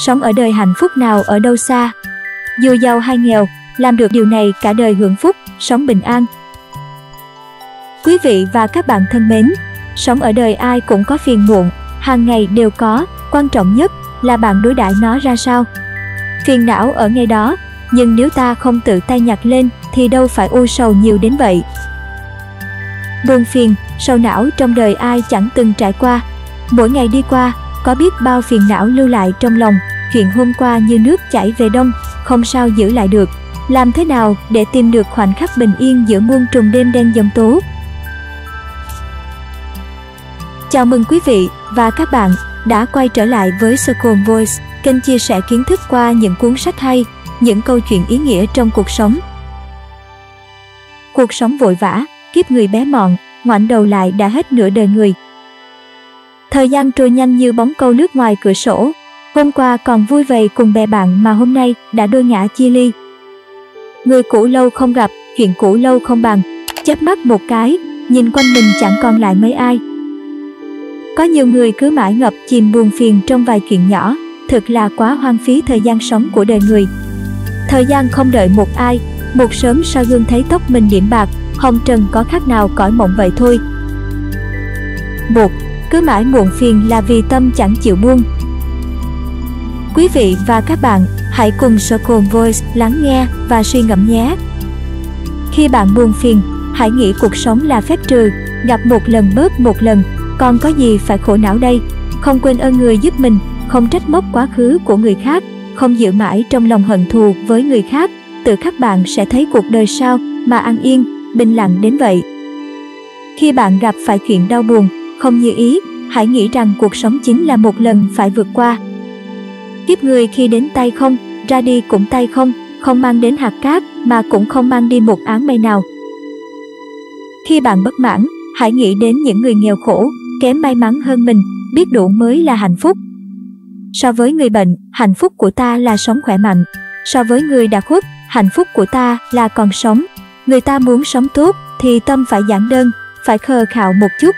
sống ở đời hạnh phúc nào ở đâu xa. Dù giàu hay nghèo, làm được điều này cả đời hưởng phúc, sống bình an. Quý vị và các bạn thân mến, sống ở đời ai cũng có phiền muộn, hàng ngày đều có, quan trọng nhất là bạn đối đãi nó ra sao. Phiền não ở ngay đó, nhưng nếu ta không tự tay nhặt lên thì đâu phải u sầu nhiều đến vậy. Buồn phiền, sầu não trong đời ai chẳng từng trải qua. Mỗi ngày đi qua, có biết bao phiền não lưu lại trong lòng, chuyện hôm qua như nước chảy về đông, không sao giữ lại được. Làm thế nào để tìm được khoảnh khắc bình yên giữa muôn trùng đêm đen giông tố? Chào mừng quý vị và các bạn đã quay trở lại với Circle Voice, kênh chia sẻ kiến thức qua những cuốn sách hay, những câu chuyện ý nghĩa trong cuộc sống. Cuộc sống vội vã, kiếp người bé mọn, ngoảnh đầu lại đã hết nửa đời người. Thời gian trôi nhanh như bóng câu lướt ngoài cửa sổ. Hôm qua còn vui vầy cùng bè bạn mà hôm nay đã đôi ngã chia ly. Người cũ lâu không gặp, chuyện cũ lâu không bàn. Chớp mắt một cái, nhìn quanh mình chẳng còn lại mấy ai. Có nhiều người cứ mãi ngập chìm buồn phiền trong vài chuyện nhỏ, thực là quá hoang phí thời gian sống của đời người. Thời gian không đợi một ai, một sớm soi gương thấy tóc mình điểm bạc, hồng trần có khác nào cõi mộng vậy thôi. 1. Cứ mãi muộn phiền là vì tâm chẳng chịu buông. Quý vị và các bạn hãy cùng Circle Voice lắng nghe và suy ngẫm nhé. Khi bạn buồn phiền, hãy nghĩ cuộc sống là phép trừ, gặp một lần bớt một lần, còn có gì phải khổ não đây. Không quên ơn người giúp mình, không trách móc quá khứ của người khác, không giữ mãi trong lòng hận thù với người khác, tự khắc bạn sẽ thấy cuộc đời sao mà an yên, bình lặng đến vậy. Khi bạn gặp phải chuyện đau buồn, không như ý, hãy nghĩ rằng cuộc sống chính là một lần phải vượt qua. Kiếp người khi đến tay không, ra đi cũng tay không, không mang đến hạt cát mà cũng không mang đi một áng mây nào. Khi bạn bất mãn, hãy nghĩ đến những người nghèo khổ, kém may mắn hơn mình, biết đủ mới là hạnh phúc. So với người bệnh, hạnh phúc của ta là sống khỏe mạnh. So với người đã khuất, hạnh phúc của ta là còn sống. Người ta muốn sống tốt thì tâm phải giản đơn, phải khờ khạo một chút.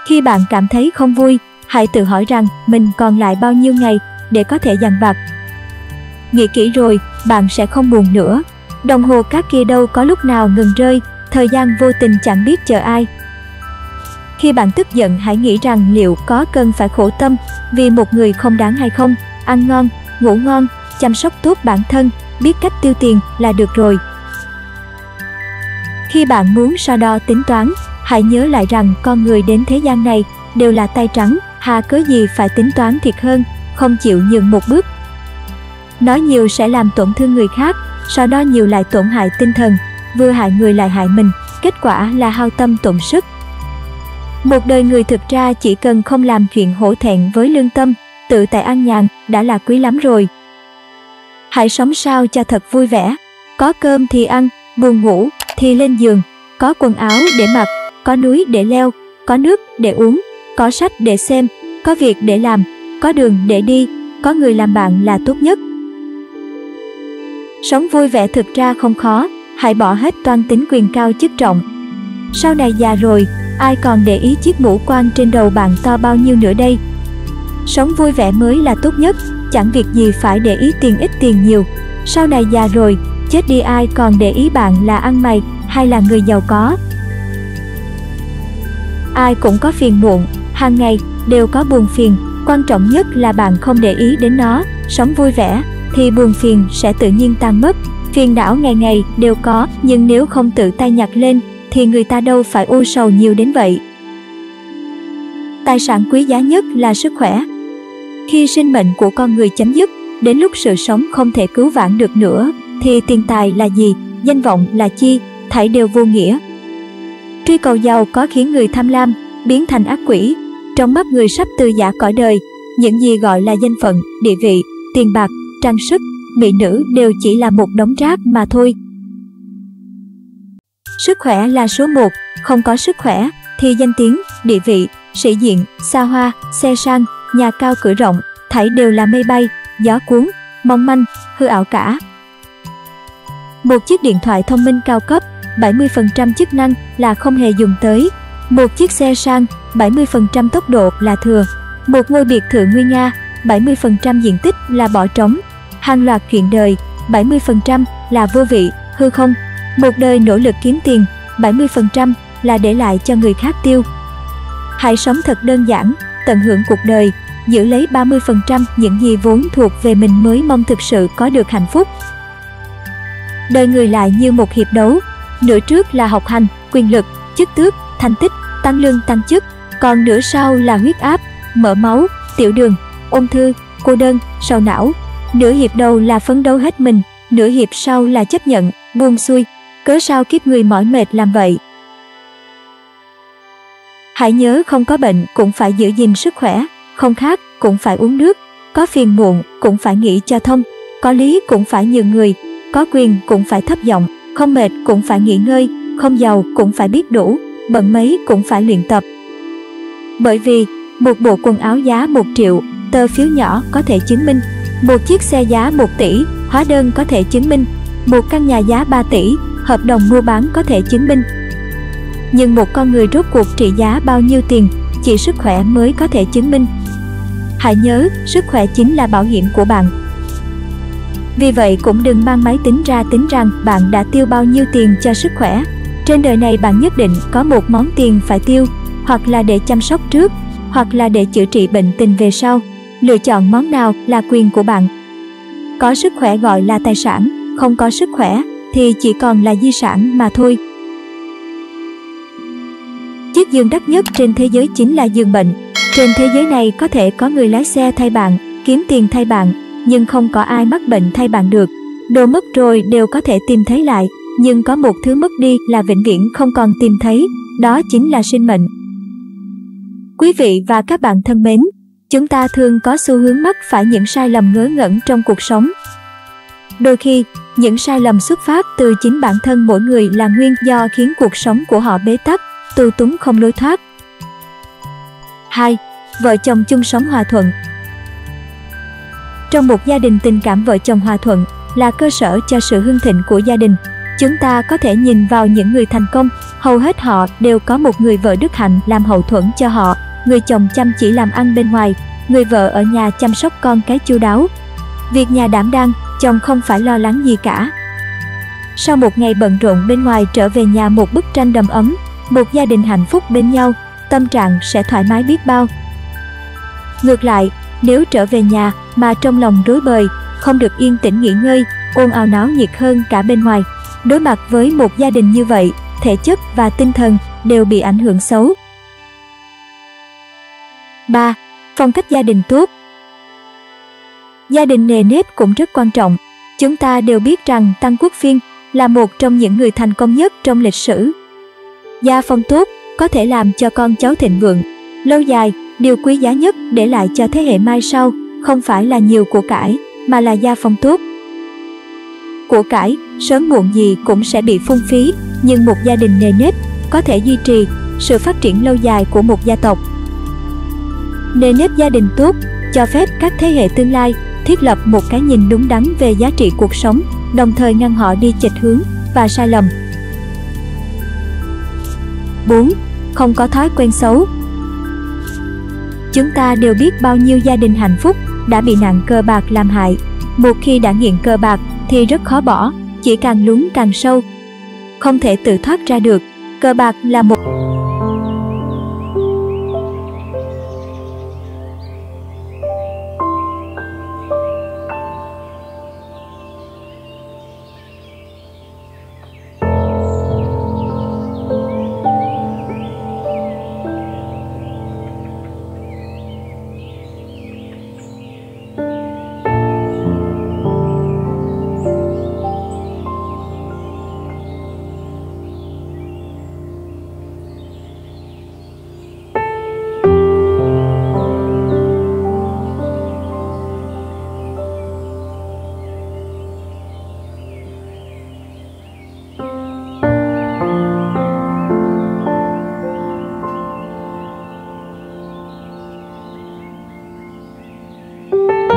Khi bạn cảm thấy không vui, hãy tự hỏi rằng mình còn lại bao nhiêu ngày để có thể dằn vặt. Nghĩ kỹ rồi, bạn sẽ không buồn nữa. Đồng hồ cát kia đâu có lúc nào ngừng rơi, thời gian vô tình chẳng biết chờ ai. Khi bạn tức giận, hãy nghĩ rằng liệu có cần phải khổ tâm vì một người không đáng hay không. Ăn ngon, ngủ ngon, chăm sóc tốt bản thân, biết cách tiêu tiền là được rồi. Khi bạn muốn so đo tính toán, hãy nhớ lại rằng con người đến thế gian này đều là tay trắng, hà cớ gì phải tính toán thiệt hơn, không chịu nhường một bước. Nói nhiều sẽ làm tổn thương người khác, so đo nhiều lại tổn hại tinh thần, vừa hại người lại hại mình, kết quả là hao tâm tổn sức. Một đời người thực ra chỉ cần không làm chuyện hổ thẹn với lương tâm, tự tại an nhàn đã là quý lắm rồi. Hãy sống sao cho thật vui vẻ, có cơm thì ăn, buồn ngủ thì lên giường, có quần áo để mặc, có núi để leo, có nước để uống, có sách để xem, có việc để làm, có đường để đi, có người làm bạn là tốt nhất. Sống vui vẻ thực ra không khó, hãy bỏ hết toan tính quyền cao chức trọng. Sau này già rồi, ai còn để ý chiếc mũ quan trên đầu bạn to bao nhiêu nữa đây. Sống vui vẻ mới là tốt nhất, chẳng việc gì phải để ý tiền ít tiền nhiều. Sau này già rồi, chết đi ai còn để ý bạn là ăn mày hay là người giàu có. Ai cũng có phiền muộn, hàng ngày đều có buồn phiền, quan trọng nhất là bạn không để ý đến nó. Sống vui vẻ thì buồn phiền sẽ tự nhiên tan mất. Phiền não ngày ngày đều có, nhưng nếu không tự tay nhặt lên thì người ta đâu phải u sầu nhiều đến vậy. Tài sản quý giá nhất là sức khỏe. Khi sinh mệnh của con người chấm dứt, đến lúc sự sống không thể cứu vãn được nữa, thì tiền tài là gì, danh vọng là chi, thảy đều vô nghĩa. Truy cầu giàu có khiến người tham lam biến thành ác quỷ. Trong mắt người sắp từ giã cõi đời, những gì gọi là danh phận, địa vị, tiền bạc, trang sức, mỹ nữ đều chỉ là một đống rác mà thôi. Sức khỏe là số 1, không có sức khỏe thì danh tiếng, địa vị, sĩ diện, xa hoa, xe sang, nhà cao cửa rộng, thảy đều là mây bay, gió cuốn, mong manh, hư ảo cả. Một chiếc điện thoại thông minh cao cấp, 70% chức năng là không hề dùng tới. Một chiếc xe sang, 70% tốc độ là thừa. Một ngôi biệt thự nguy nga, 70% diện tích là bỏ trống. Hàng loạt chuyện đời, 70% là vô vị, hư không. Một đời nỗ lực kiếm tiền, 70% là để lại cho người khác tiêu. Hãy sống thật đơn giản, tận hưởng cuộc đời, giữ lấy 30% những gì vốn thuộc về mình mới mong thực sự có được hạnh phúc. Đời người lại như một hiệp đấu, nửa trước là học hành, quyền lực, chức tước, thành tích, tăng lương tăng chức, còn nửa sau là huyết áp, mỡ máu, tiểu đường, ung thư, cô đơn, sầu não. Nửa hiệp đầu là phấn đấu hết mình, nửa hiệp sau là chấp nhận, buông xuôi. Cớ sao kiếp người mỏi mệt làm vậy? Hãy nhớ không có bệnh cũng phải giữ gìn sức khỏe, không khát cũng phải uống nước, có phiền muộn cũng phải nghĩ cho thông, có lý cũng phải nhường người, có quyền cũng phải thấp giọng, không mệt cũng phải nghỉ ngơi, không giàu cũng phải biết đủ, bận mấy cũng phải luyện tập. Bởi vì một bộ quần áo giá 1 triệu, tờ phiếu nhỏ có thể chứng minh, một chiếc xe giá 1 tỷ, hóa đơn có thể chứng minh, một căn nhà giá 3 tỷ, hợp đồng mua bán có thể chứng minh. Nhưng một con người rốt cuộc trị giá bao nhiêu tiền, chỉ sức khỏe mới có thể chứng minh. Hãy nhớ, sức khỏe chính là bảo hiểm của bạn. Vì vậy cũng đừng mang máy tính ra tính rằng bạn đã tiêu bao nhiêu tiền cho sức khỏe. Trên đời này bạn nhất định có một món tiền phải tiêu, hoặc là để chăm sóc trước, hoặc là để chữa trị bệnh tình về sau. Lựa chọn món nào là quyền của bạn. Có sức khỏe gọi là tài sản, không có sức khỏe thì chỉ còn là di sản mà thôi. Chiếc giường đắt nhất trên thế giới chính là giường bệnh. Trên thế giới này có thể có người lái xe thay bạn, kiếm tiền thay bạn, nhưng không có ai mắc bệnh thay bạn được. Đồ mất rồi đều có thể tìm thấy lại, nhưng có một thứ mất đi là vĩnh viễn không còn tìm thấy, đó chính là sinh mệnh. Quý vị và các bạn thân mến, chúng ta thường có xu hướng mắc phải những sai lầm ngớ ngẩn trong cuộc sống. Đôi khi, những sai lầm xuất phát từ chính bản thân mỗi người là nguyên do khiến cuộc sống của họ bế tắc, tù túng không lối thoát. 2. Vợ chồng chung sống hòa thuận. Trong một gia đình, tình cảm vợ chồng hòa thuận là cơ sở cho sự hưng thịnh của gia đình. Chúng ta có thể nhìn vào những người thành công, hầu hết họ đều có một người vợ đức hạnh làm hậu thuẫn cho họ, người chồng chăm chỉ làm ăn bên ngoài, người vợ ở nhà chăm sóc con cái chu đáo. Việc nhà đảm đang, chồng không phải lo lắng gì cả. Sau một ngày bận rộn bên ngoài trở về nhà một bức tranh đầm ấm, một gia đình hạnh phúc bên nhau, tâm trạng sẽ thoải mái biết bao. Ngược lại, nếu trở về nhà mà trong lòng rối bời, không được yên tĩnh nghỉ ngơi, ồn ào náo nhiệt hơn cả bên ngoài, đối mặt với một gia đình như vậy, thể chất và tinh thần đều bị ảnh hưởng xấu. 3. Phong cách gia đình tốt. Gia đình nề nếp cũng rất quan trọng. Chúng ta đều biết rằng Tăng Quốc Phiên là một trong những người thành công nhất trong lịch sử. Gia phong tốt có thể làm cho con cháu thịnh vượng. Lâu dài, điều quý giá nhất để lại cho thế hệ mai sau không phải là nhiều của cải, mà là gia phong tốt. Của cải, sớm muộn gì cũng sẽ bị phung phí, nhưng một gia đình nề nếp có thể duy trì sự phát triển lâu dài của một gia tộc. Nề nếp gia đình tốt cho phép các thế hệ tương lai thiết lập một cái nhìn đúng đắn về giá trị cuộc sống, đồng thời ngăn họ đi chệch hướng và sai lầm. 4. Không có thói quen xấu. Chúng ta đều biết bao nhiêu gia đình hạnh phúc đã bị nạn cờ bạc làm hại. Một khi đã nghiện cờ bạc thì rất khó bỏ, chỉ càng lún càng sâu, không thể tự thoát ra được. Cờ bạc là một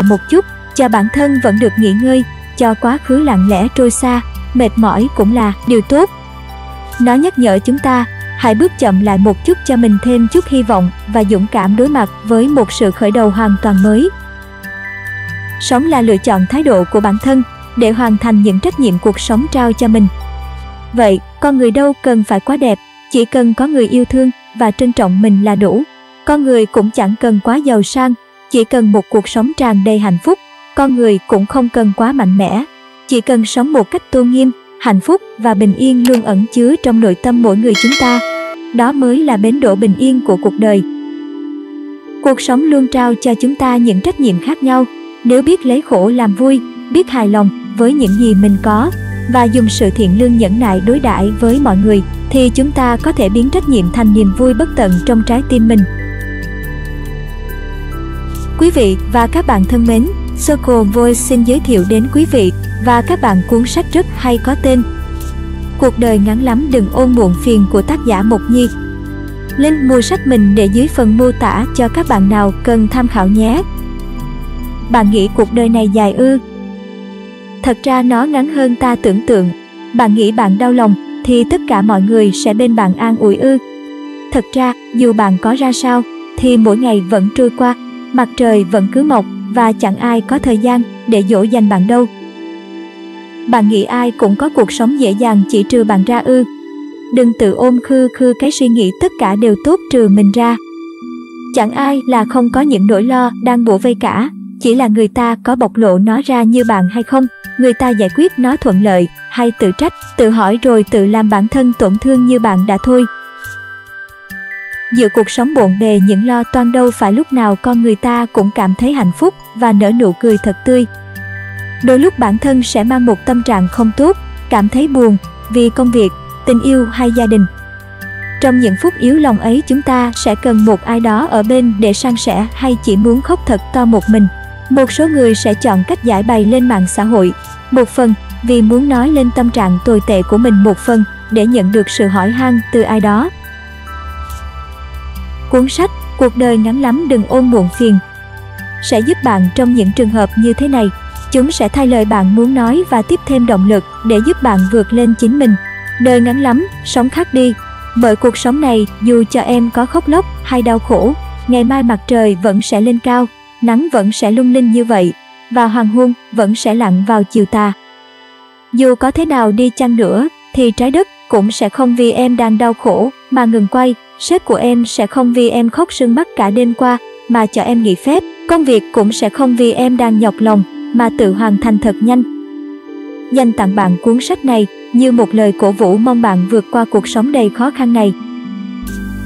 một chút, cho bản thân vẫn được nghỉ ngơi, cho quá khứ lặng lẽ trôi xa, mệt mỏi cũng là điều tốt. Nó nhắc nhở chúng ta, hãy bước chậm lại một chút cho mình thêm chút hy vọng và dũng cảm đối mặt với một sự khởi đầu hoàn toàn mới. Sống là lựa chọn thái độ của bản thân để hoàn thành những trách nhiệm cuộc sống trao cho mình. Vậy, con người đâu cần phải quá đẹp, chỉ cần có người yêu thương và trân trọng mình là đủ. Con người cũng chẳng cần quá giàu sang, chỉ cần một cuộc sống tràn đầy hạnh phúc. Con người cũng không cần quá mạnh mẽ, chỉ cần sống một cách tôn nghiêm, hạnh phúc và bình yên luôn ẩn chứa trong nội tâm mỗi người chúng ta. Đó mới là bến đỗ bình yên của cuộc đời. Cuộc sống luôn trao cho chúng ta những trách nhiệm khác nhau. Nếu biết lấy khổ làm vui, biết hài lòng với những gì mình có và dùng sự thiện lương nhẫn nại đối đãi với mọi người, thì chúng ta có thể biến trách nhiệm thành niềm vui bất tận trong trái tim mình. Quý vị và các bạn thân mến, Circle Voice xin giới thiệu đến quý vị và các bạn cuốn sách rất hay có tên Cuộc đời ngắn lắm đừng ôm muộn phiền của tác giả Mộc Nhi. Link mua sách mình để dưới phần mô tả cho các bạn nào cần tham khảo nhé. Bạn nghĩ cuộc đời này dài ư? Thật ra nó ngắn hơn ta tưởng tượng. Bạn nghĩ bạn đau lòng thì tất cả mọi người sẽ bên bạn an ủi ư? Thật ra, dù bạn có ra sao thì mỗi ngày vẫn trôi qua, mặt trời vẫn cứ mọc và chẳng ai có thời gian để dỗ dành bạn đâu. Bạn nghĩ ai cũng có cuộc sống dễ dàng chỉ trừ bạn ra ư? Đừng tự ôm khư khư cái suy nghĩ tất cả đều tốt trừ mình ra. Chẳng ai là không có những nỗi lo đang bủa vây cả, chỉ là người ta có bộc lộ nó ra như bạn hay không, người ta giải quyết nó thuận lợi hay tự trách, tự hỏi rồi tự làm bản thân tổn thương như bạn đã thôi. Giữa cuộc sống bộn bề những lo toan đâu phải lúc nào con người ta cũng cảm thấy hạnh phúc và nở nụ cười thật tươi. Đôi lúc bản thân sẽ mang một tâm trạng không tốt, cảm thấy buồn vì công việc, tình yêu hay gia đình. Trong những phút yếu lòng ấy chúng ta sẽ cần một ai đó ở bên để san sẻ hay chỉ muốn khóc thật to một mình. Một số người sẽ chọn cách giải bày lên mạng xã hội, một phần vì muốn nói lên tâm trạng tồi tệ của mình, một phần để nhận được sự hỏi han từ ai đó. Cuốn sách Cuộc đời ngắn lắm đừng ôm muộn phiền sẽ giúp bạn trong những trường hợp như thế này. Chúng sẽ thay lời bạn muốn nói và tiếp thêm động lực để giúp bạn vượt lên chính mình. Đời ngắn lắm, sống khác đi. Bởi cuộc sống này, dù cho em có khóc lóc hay đau khổ, ngày mai mặt trời vẫn sẽ lên cao, nắng vẫn sẽ lung linh như vậy, và hoàng hôn vẫn sẽ lặn vào chiều tà. Dù có thế nào đi chăng nữa, thì trái đất cũng sẽ không vì em đang đau khổ mà ngừng quay, sếp của em sẽ không vì em khóc sưng mắt cả đêm qua mà cho em nghỉ phép, công việc cũng sẽ không vì em đang nhọc lòng mà tự hoàn thành thật nhanh. Dành tặng bạn cuốn sách này như một lời cổ vũ mong bạn vượt qua cuộc sống đầy khó khăn này.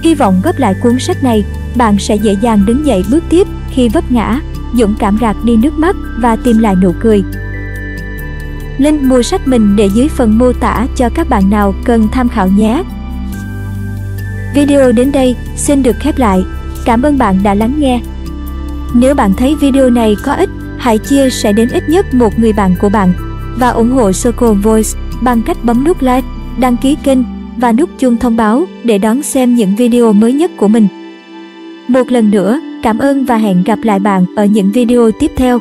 Hy vọng gấp lại cuốn sách này, bạn sẽ dễ dàng đứng dậy bước tiếp khi vấp ngã, dũng cảm gạt đi nước mắt và tìm lại nụ cười. Link mua sách mình để dưới phần mô tả cho các bạn nào cần tham khảo nhé. Video đến đây xin được khép lại. Cảm ơn bạn đã lắng nghe. Nếu bạn thấy video này có ích, hãy chia sẻ đến ít nhất một người bạn của bạn và ủng hộ Circle Voice bằng cách bấm nút like, đăng ký kênh và nút chuông thông báo để đón xem những video mới nhất của mình. Một lần nữa, cảm ơn và hẹn gặp lại bạn ở những video tiếp theo.